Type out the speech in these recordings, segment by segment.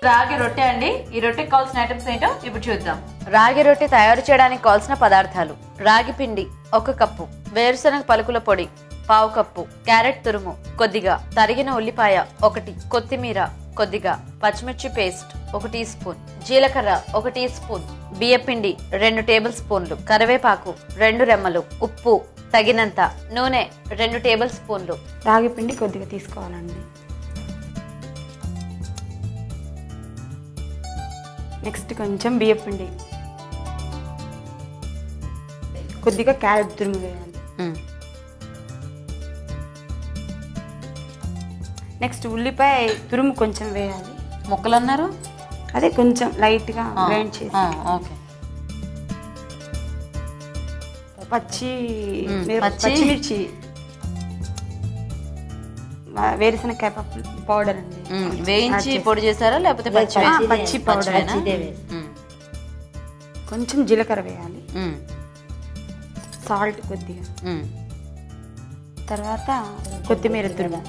రాగి రొట్టె అండి. ఈ రొట్టెకి కావాల్సిన ఐటమ్స్ ఏంటో ఇప్పుడు చూద్దాం. రాగి రొట్టె తయారు చేయడానికి కావాల్సిన పదార్థాలు: రాగి పిండి 1 కప్పు, వేరుశనగ పలుకుల పొడి 1/2 కప్పు, క్యారెట్ తురుము కొద్దిగా, తరిగిన ఉల్లిపాయ 1, కొత్తిమీర కొద్దిగా, పచ్చిమిర్చి పేస్ట్ 1 టీ స్పూన్, జీలకర్ర 1 టీ స్పూన్, బియ్యపిండి 2 టేబుల్ స్పూన్లు, కరివేపాకు 2 రెమ్మలు, ఉప్పు తగినంత, నూనె 2 టేబుల్ స్పూన్లు. రాగి పిండి కొద్దిగా తీసుకోవాలండి. నెక్స్ట్ కొంచెం బియ్యపిండి, కొద్దిగా క్యారెట్ తురుము వేయాలి. నెక్స్ట్ ఉల్లిపాయ తురుము కొంచెం వేయాలి. ముక్కలు అన్నారు, అదే కొంచెం లైట్గా గ్రైండ్ చేసి. ఓకే. పచ్చిమిర్చి, వేరుశనగకాయ పౌడర్ అండి. వేయించి పొడి చేశారా లేకపోతే పచ్చి పౌడర్? కొంచెం జీలకర్ర వేయాలి, సాల్ట్ కొద్దిగా, తర్వాత కొత్తిమీర తురుము.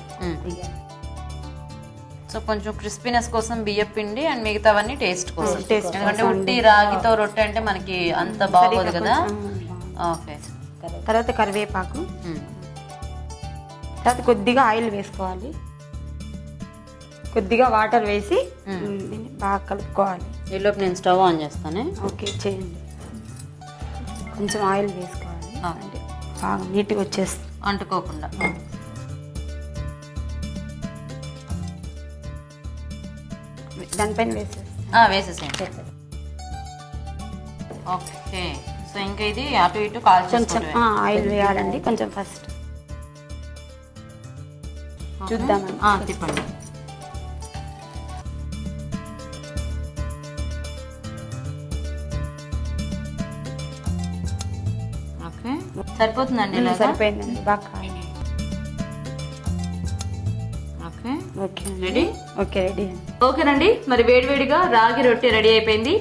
సో కొంచెం క్రిస్పీనెస్ కోసం బియ్యం పిండి అండ్ మిగతావన్నీ టేస్ట్ కోసం. ఎందుకంటే ఉట్టి రాగితో రొట్టె అంటే మనకి అంత బాగోదు కదా. ఓకే. తర్వాత కరివేపాకు, తర్వాత కొద్దిగా ఆయిల్ వేసుకోవాలి, కొద్దిగా వాటర్ వేసి బాగా కలుపుకోవాలి. ఈలోపు నేను స్టవ్ ఆన్ చేస్తానే. ఓకే, చేయండి. కొంచెం ఆయిల్ వేసుకోవాలి అంటే బాగా నీట్గా వచ్చేస్తుంది, అంటుకోకుండా. దానిపైన వేసేసేయండి. ఓకే. సో ఇంకా ఇది అటు ఇటు కాల్ కొంచెం ఆయిల్ వేయాలండి. కొంచెం ఫస్ట్ చూద్దామండి. తిప్పండి. ఓకే, సరిపోతుందండి. సరిపోయిందండి, బాగా కాయండి. Okay. Okay ready. Okay, ready. ఓకేనండి, మరి వేడివేడిగా రాగి రొట్టె రెడీ అయిపోయింది.